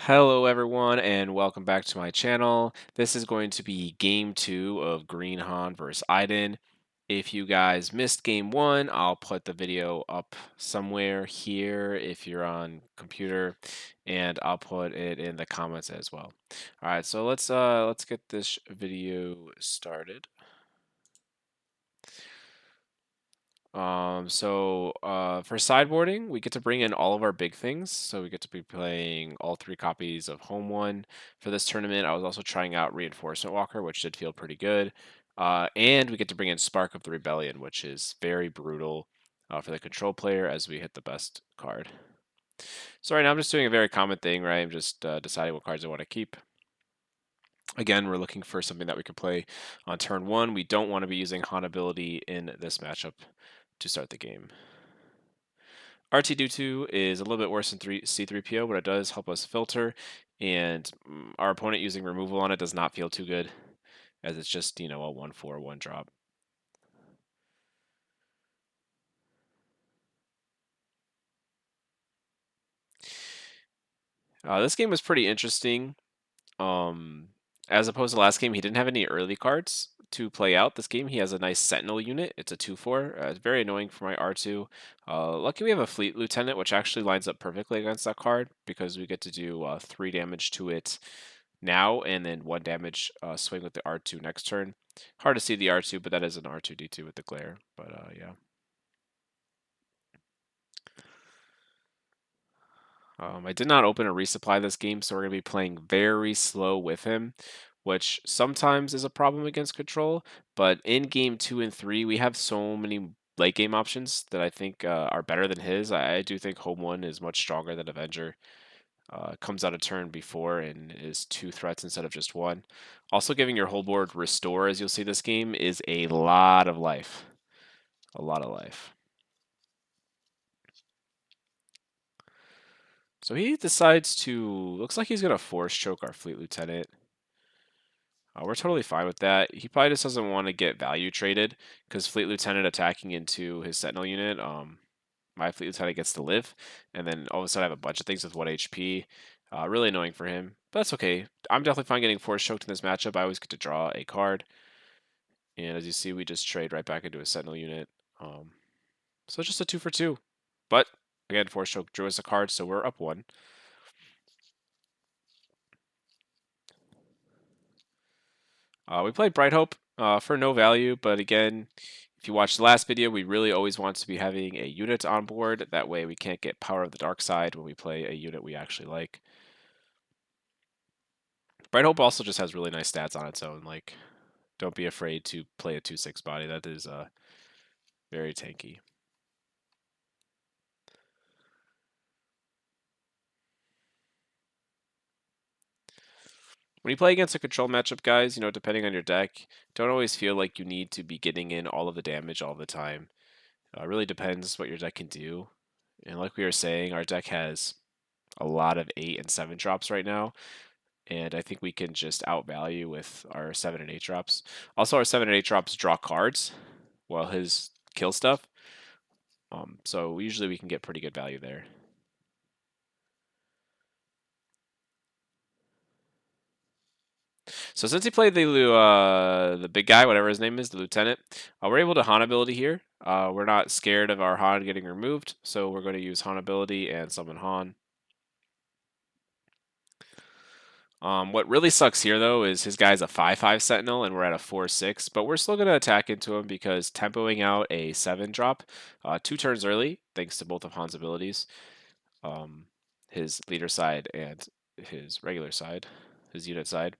Hello everyone and welcome back to my channel. This is going to be game 2 of Green Han versus Iden. If you guys missed game 1, I'll put the video up somewhere here if you're on computer, and I'll put it in the comments as well. All right, so let's get this video started. For sideboarding, we get to bring in all of our big things. So we get to be playing all 3 copies of Home One. For this tournament, I was also trying out Reinforcement Walker, which did feel pretty good. And we get to bring in Spark of the Rebellion, which is very brutal for the control player as we hit the best card. So right now I'm just doing a very common thing, right? I'm just deciding what cards I want to keep. Again, we're looking for something that we can play on turn 1. We don't want to be using Han ability in this matchup to start the game. RT-2 is a little bit worse than C3PO, but it does help us filter, and our opponent using removal on it does not feel too good, as it's just, a 1/4 one drop. This game was pretty interesting. As opposed to the last game, he didn't have any early cards to play out. This game, he has a nice Sentinel unit. It's a 2/4. It's very annoying for my R2. Lucky we have a Fleet Lieutenant, which actually lines up perfectly against that card because we get to do 3 damage to it now and then 1 damage swing with the R2 next turn. Hard to see the R2, but that is an R2D2 with the glare. But yeah. I did not open a resupply this game, so we're going to be playing very slow with him, which sometimes is a problem against control. But in game 2 and 3, we have so many late game options that I think are better than his. I do think Home 1 is much stronger than Avenger. Comes out a turn before and is 2 threats instead of just 1. Also, giving your whole board restore, as you'll see this game, is a lot of life. A lot of life. So he decides to, looks like he's going to force choke our Fleet Lieutenant. We're totally fine with that. He probably just doesn't want to get value traded because Fleet Lieutenant attacking into his Sentinel unit, my Fleet Lieutenant gets to live, and then all of a sudden I have a bunch of things with 1 HP. Really annoying for him, but that's okay. I'm definitely fine getting force choked in this matchup. I always get to draw a card, and as you see, we just trade right back into a Sentinel unit. So it's just a 2 for 2. But again, force choke drew us a card, so we're up 1. We played Bright Hope for no value, but again, if you watched the last video, we really always want to be having a unit on board. That way we can't get Power of the Dark Side when we play a unit we actually like. Bright Hope also just has really nice stats on its own. Like, don't be afraid to play a 2/6 body. That is very tanky. When you play against a control matchup, guys, depending on your deck, don't always feel like you need to be getting in all of the damage all the time. It really depends what your deck can do. And like we were saying, our deck has a lot of 8 and 7 drops right now, and I think we can just outvalue with our 7 and 8 drops. Also, our 7 and 8 drops draw cards, while his kill stuff. So usually we can get pretty good value there. So since he played the big guy, whatever his name is, the lieutenant, we're able to Han ability here. We're not scared of our Han getting removed, so we're going to use Han ability and summon Han. What really sucks here, though, is his guy's a 5/5 Sentinel, and we're at a 4/6, but we're still going to attack into him because tempoing out a 7 drop 2 turns early, thanks to both of Han's abilities, his leader side and his regular side, his unit side,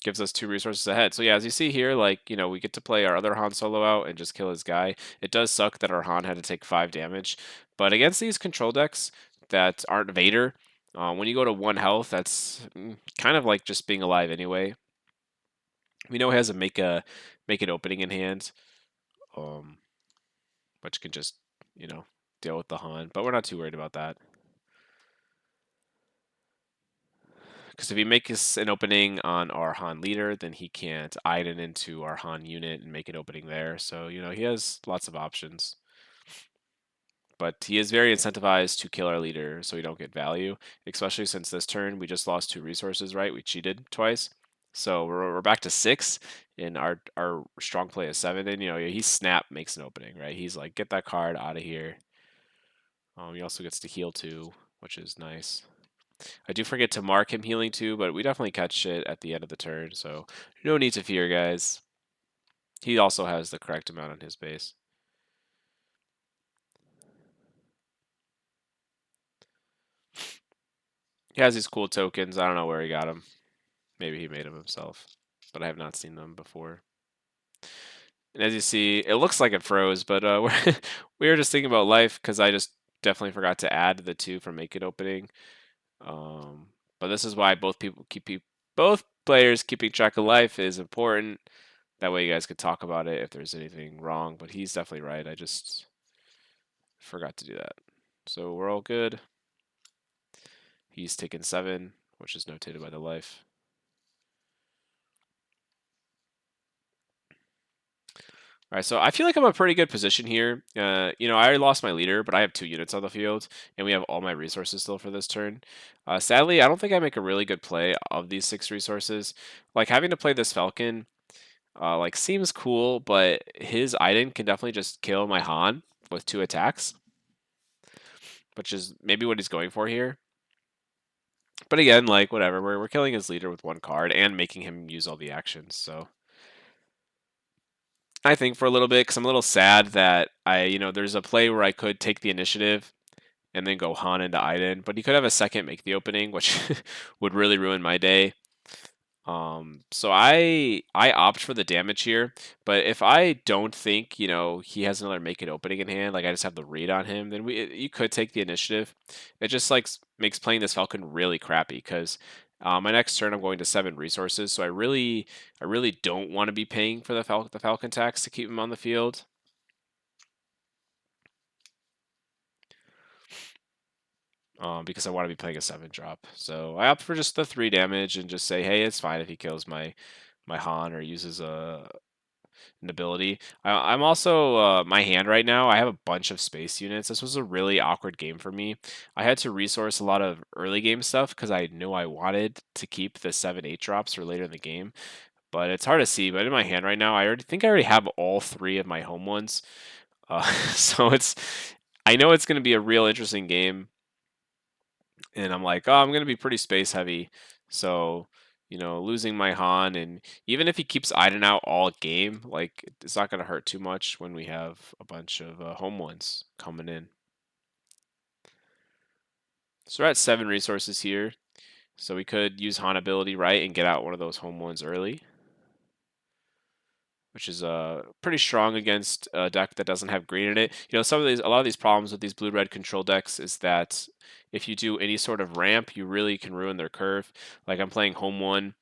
gives us 2 resources ahead. So yeah, as you see here, like, we get to play our other Han Solo out and just kill his guy. It does suck that our Han had to take 5 damage, but against these control decks that aren't Vader, when you go to 1 health, that's kind of like just being alive anyway. We know he has a make an opening in hand, which can just, deal with the Han, but we're not too worried about that. Because if he makes an opening on our Han leader, then he can't Iden into our Han unit and make an opening there. So, he has lots of options. But he is very incentivized to kill our leader so we don't get value, especially since this turn we just lost 2 resources, right? We cheated twice. So we're back to 6, and our strong play is 7. And, he snap makes an opening, right? He's like, get that card out of here. He also gets to heal too, which is nice. I do forget to mark him healing too, but we definitely catch it at the end of the turn, so no need to fear, guys. He also has the correct amount on his base. He has these cool tokens. I don't know where he got them. Maybe he made them himself, but I have not seen them before. And as you see, it looks like it froze, but we were just thinking about life because I just definitely forgot to add the 2 from Make It opening. But this is why both players keeping track of life is important. That way you guys could talk about it if there's anything wrong. But he's definitely right. I just forgot to do that. So we're all good. He's taken 7, which is notated by the life. All right, so I feel like I'm in a pretty good position here. I already lost my leader, but I have 2 units on the field, and we have all my resources still for this turn. Sadly, I don't think I make a really good play of these 6 resources. Like, having to play this Falcon, seems cool, but his Iden can definitely just kill my Han with 2 attacks, which is maybe what he's going for here. But again, whatever, we're killing his leader with 1 card and making him use all the actions, so I think for a little bit, because I'm a little sad that there's a play where I could take the initiative and then go Han into Iden, but he could have a second make the opening, which would really ruin my day. So I opt for the damage here, but if I don't think he has another make it opening in hand, like I just have the read on him, then you could take the initiative. It just makes playing this Falcon really crappy because my next turn I'm going to 7 resources, so I really don't want to be paying for the Falcon tax to keep him on the field. Because I want to be playing a 7 drop. So I opt for just the 3 damage and just say, hey, it's fine if he kills my Han or uses an ability. I'm also my hand right now. I have a bunch of space units. This was a really awkward game for me. I had to resource a lot of early game stuff because I knew I wanted to keep the 7-8 drops for later in the game. But it's hard to see. But in my hand right now, I already have all 3 of my home ones. So I know it's going to be a real interesting game. And I'm like, oh, I'm going to be pretty space heavy. So, losing my Han, and even if he keeps Iden out all game, it's not going to hurt too much when we have a bunch of home ones coming in. So we're at 7 resources here. So we could use Han ability, right, and get out one of those home ones early, which is pretty strong against a deck that doesn't have green in it. A lot of these problems with these blue-red control decks is that if you do any sort of ramp, you really can ruin their curve. Like I'm playing home one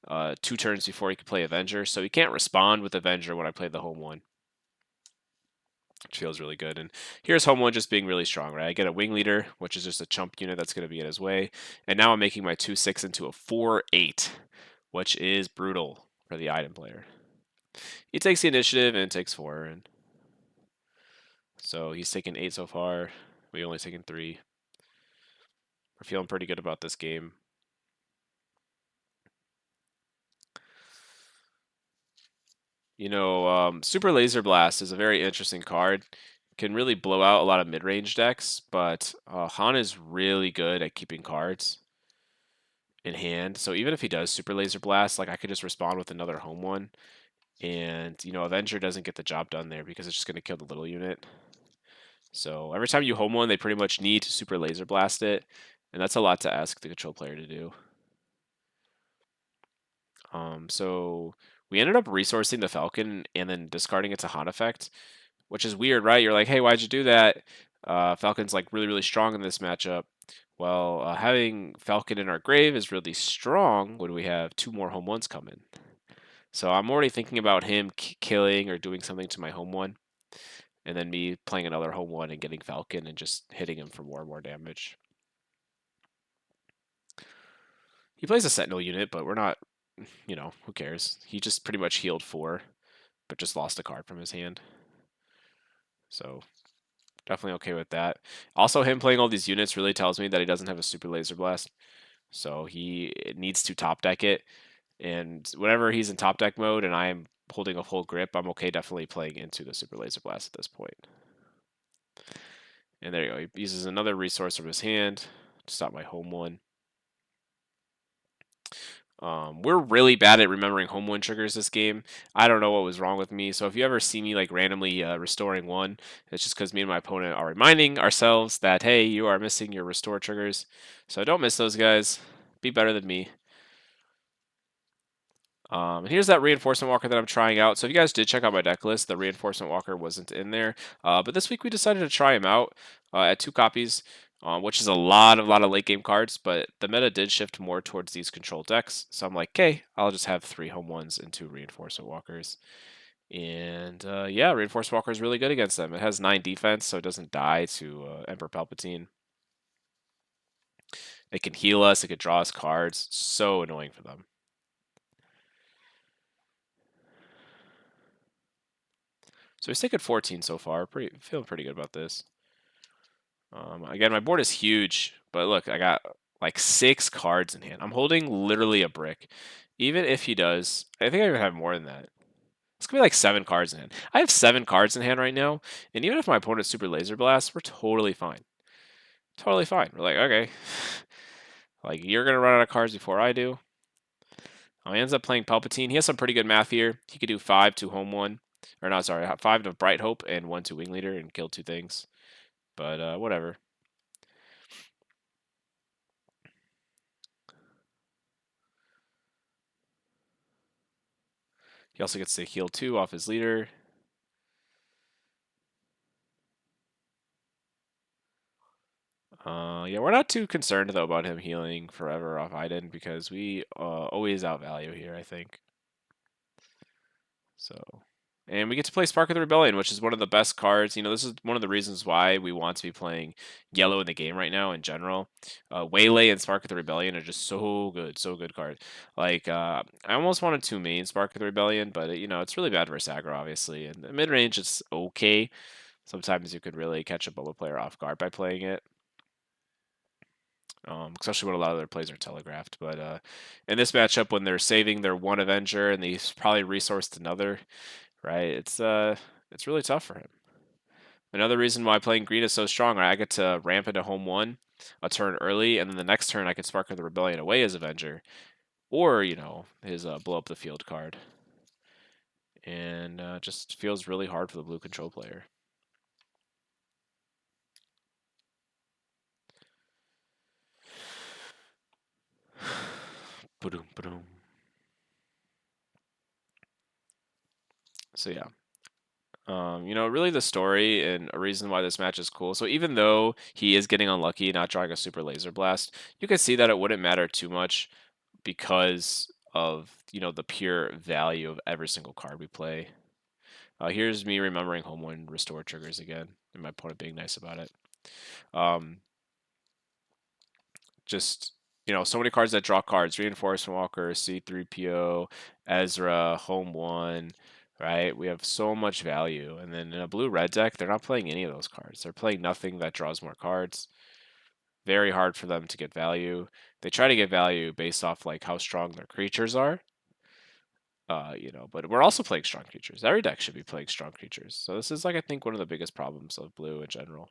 2 turns before he can play Avenger, so he can't respond with Avenger when I play the home one, which feels really good. And here's home one just being really strong, right? I get a wing leader, which is just a chump unit that's going to be in his way, and now I'm making my 2/6 into a 4/8, which is brutal for the Iden player. He takes the initiative and takes 4, and so he's taken 8 so far. We only taken 3. We're feeling pretty good about this game. Super Laser Blast is a very interesting card. Can really blow out a lot of mid-range decks, but Han is really good at keeping cards in hand. So even if he does Super Laser Blast, I could just respond with another home one, and Avenger doesn't get the job done there because it's just going to kill the little unit. So every time you home one, they pretty much need to Super Laser Blast it, and that's a lot to ask the control player to do. So we ended up resourcing the Falcon and then discarding it to Han effect, which is weird, right? You're like, hey, why'd you do that? Falcon's really, really strong in this matchup. Well, having Falcon in our grave is really strong when we have 2 more home ones coming. So I'm already thinking about him killing or doing something to my home one, and then me playing another home one and getting Falcon and just hitting him for more and more damage. He plays a Sentinel unit, but we're not, who cares? He just pretty much healed 4, but just lost a card from his hand. So Definitely okay with that. Also, him playing all these units really tells me that he doesn't have a super laser blast. So he needs to top deck it. And whenever he's in top deck mode and I'm holding a full grip, I'm okay definitely playing into the super laser blast at this point. And there you go. He uses another resource from his hand to stop my home one. We're really bad at remembering home one triggers this game. I don't know what was wrong with me. So if you ever see me like randomly restoring one, it's just because me and my opponent are reminding ourselves that, hey, you are missing your restore triggers. So don't miss those guys. Be better than me. And here's that reinforcement walker that I'm trying out. So if you guys did check out my deck list, the reinforcement walker wasn't in there. But this week we decided to try him out at 2 copies, which is a lot of late game cards. But the meta did shift more towards these control decks. So I'm like, okay, I'll just have 3 home ones and 2 reinforcement walkers. And yeah, reinforcement walker is really good against them. It has 9 defense, so it doesn't die to Emperor Palpatine. It can heal us. It can draw us cards. So annoying for them. So we stick at 14 so far. Feeling pretty good about this. Again, my board is huge, but look, I got like 6 cards in hand. I'm holding literally a brick. Even if he does, I think I even have more than that. It's gonna be like 7 cards in hand. I have 7 cards in hand right now, and even if my opponent super laser blasts, we're totally fine. Totally fine. We're like, okay, like you're gonna run out of cards before I do. He ends up playing Palpatine. He has some pretty good math here. He could do 5 to home one, or not, sorry, 5 to Bright Hope and 1 to Wing Leader and kill 2 things. But whatever. He also gets to heal 2 off his leader. Yeah, we're not too concerned though about him healing forever off Iden because we always outvalue here, I think. So, and we get to play Spark of the Rebellion, which is one of the best cards. You know, this is one of the reasons why we want to be playing yellow in the game right now in general. Waylay and Spark of the Rebellion are just so good cards. Like, I almost wanted to main Spark of the Rebellion, but you know, it's really bad versus aggro, obviously. And the mid range, it's okay. Sometimes you could really catch a bubble player off guard by playing it. Especially when a lot of their plays are telegraphed. But in this matchup, when they're saving their one Avenger and they probably resourced another, right? It's really tough for him. Another reason why playing green is so strong, right? I get to ramp into home one a turn early, and then the next turn I could Spark of the Rebellion away as Avenger, or you know his blow up the field card, and just feels really hard for the blue control player. So yeah. You know, really the story and a reason why this match is cool. So even though he is getting unlucky, not drawing a super laser blast, you can see that it wouldn't matter too much because of, you know, the pure value of every single card we play. Here's me remembering home one restore triggers again, and my opponent being nice about it. Um, just you know, so many cards that draw cards: Reinforcement Walker, C3PO, Ezra, Home One. Right, we have so much value, and then in a blue-red deck, they're not playing any of those cards. They're playing nothing that draws more cards. Very hard for them to get value. They try to get value based off like how strong their creatures are. You know, but we're also playing strong creatures. Every deck should be playing strong creatures. So this is like I think one of the biggest problems of blue in general.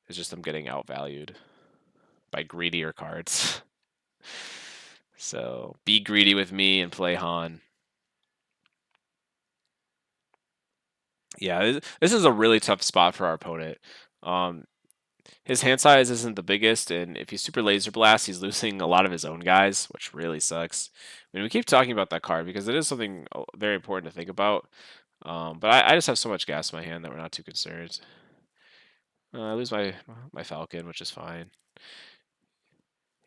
It's just them getting outvalued by greedier cards. So be greedy with me and play Han. Yeah, this is a really tough spot for our opponent. Um, his hand size isn't the biggest, and if he's super laser blast, he's losing a lot of his own guys, which really sucks. I mean, we keep talking about that card because it is something very important to think about. But I just have so much gas in my hand that we're not too concerned. I lose my Falcon, which is fine.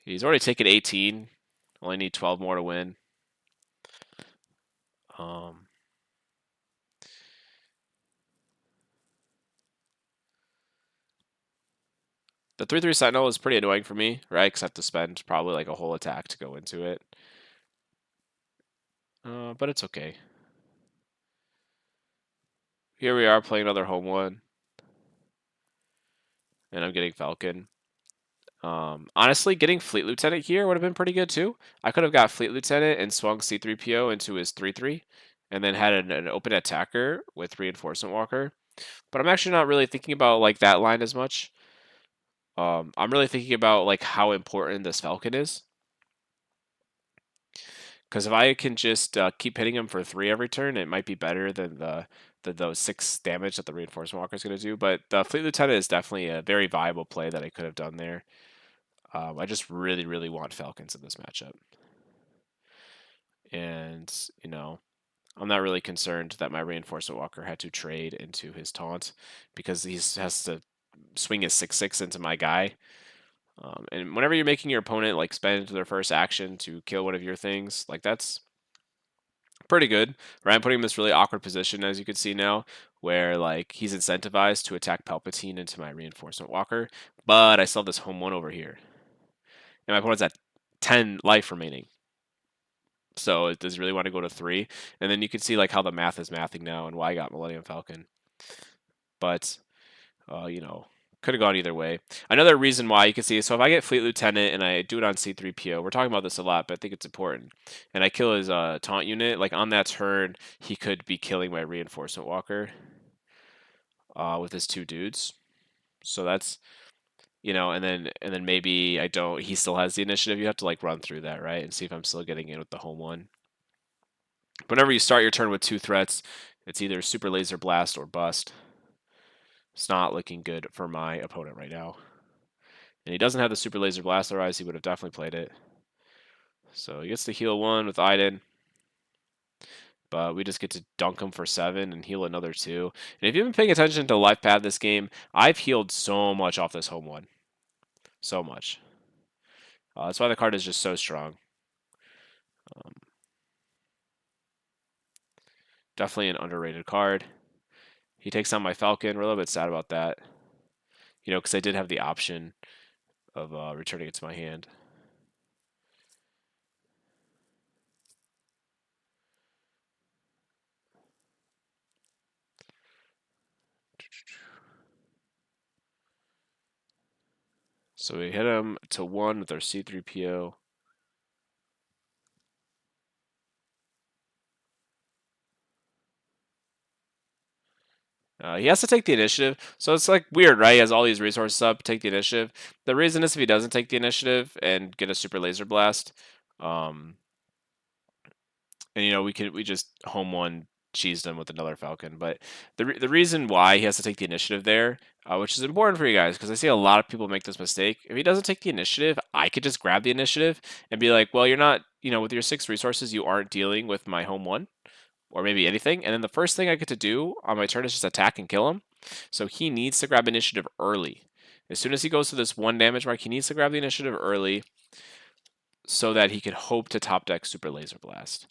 He's already taken 18. Only need 12 more to win. Um, the 3/3 Sentinel is pretty annoying for me, right? Because I have to spend probably like a whole attack to go into it. But it's okay. Here we are playing another home one. and I'm getting Falcon. Honestly, getting Fleet Lieutenant here would have been pretty good too. I could have got Fleet Lieutenant and swung C3PO into his 3/3, and then had an open attacker with Reinforcement Walker. But I'm actually not really thinking about like that line as much. I'm really thinking about like how important this Falcon is. Because if I can just keep hitting him for 3 every turn, it might be better than those 6 damage that the Reinforcement Walker is going to do. But the Fleet Lieutenant is definitely a very viable play that I could have done there. I just really, really want Falcons in this matchup. And, I'm not really concerned that my Reinforcement Walker had to trade into his taunt because he has to swing his 6/6 into my guy. And whenever you're making your opponent like spend their first action to kill one of your things, like that's pretty good, right? I'm putting him in this really awkward position, as you can see now, where like he's incentivized to attack Palpatine into my Reinforcement Walker, but I still have this home 1 over here, and my opponent's at 10 life remaining. So it does really want to go to 3, and then you can see like how the math is mathing now and why I got Millennium Falcon. But could have gone either way. Another reason why you can see, so if I get Fleet Lieutenant and I do it on C3PO, we're talking about this a lot, but I think it's important, and I kill his taunt unit, like on that turn, he could be killing my Reinforcement Walker with his 2 dudes. So that's, and then maybe I don't, he still has the initiative. You have to like run through that, right? And see if I'm still getting in with the home 1. Whenever you start your turn with 2 threats, it's either Super Laser Blast or Bust. It's not looking good for my opponent right now. And he doesn't have the Super Laser Blast, otherwise he would have definitely played it. So he gets to heal 1 with Iden. But we just get to dunk him for 7 and heal another 2. And if you've been paying attention to life path this game, I've healed so much off this home 1. So much. That's why the card is just so strong. Definitely an underrated card. He takes on my Falcon. We're a little bit sad about that. Because I did have the option of returning it to my hand. So we hit him to 1 with our C3PO. He has to take the initiative, so it's like weird, right? He has all these resources up, take the initiative. The reason is if he doesn't take the initiative and get a Super Laser Blast, and we just home 1 cheesed him with another Falcon. But the reason why he has to take the initiative there, which is important for you guys, because I see a lot of people make this mistake. If he doesn't take the initiative, I could just grab the initiative and be like, well, you're not, with your 6 resources, you aren't dealing with my home 1. Or maybe anything, and then the first thing I get to do on my turn is just attack and kill him. So he needs to grab initiative early. As soon as he goes to this 1 damage mark, he needs to grab the initiative early so that he can hope to top deck Super Laser Blast.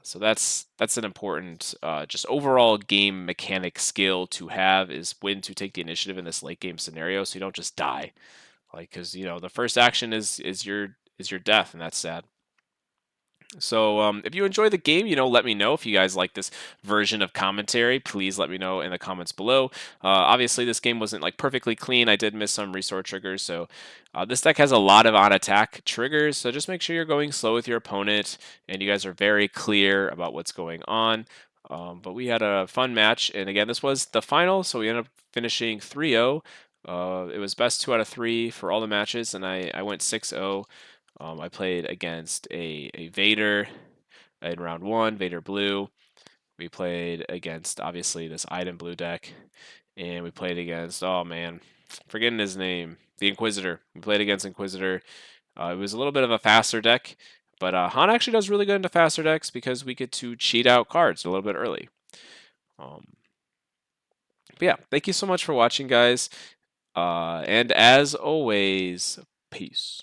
So that's an important just overall game mechanic skill to have, is when to take the initiative in this late game scenario, so you don't just die. Like, because the first action is your death, and that's sad. So if you enjoy the game, let me know. If you guys like this version of commentary, please let me know in the comments below. Obviously, this game wasn't like perfectly clean. I did miss some resource triggers. So this deck has a lot of on-attack triggers. So just make sure you're going slow with your opponent and you guys are very clear about what's going on. But we had a fun match. And again, this was the final. So we ended up finishing 3-0. It was best 2 out of 3 for all the matches. And I went 6-0. I played against a Vader in round 1, Vader blue. We played against, obviously, this Iden blue deck. And we played against, oh man, forgetting his name, the Inquisitor. We played against Inquisitor. It was a little bit of a faster deck, but Han actually does really good into faster decks because we get to cheat out cards a little bit early. But yeah, thank you so much for watching, guys. And as always, peace.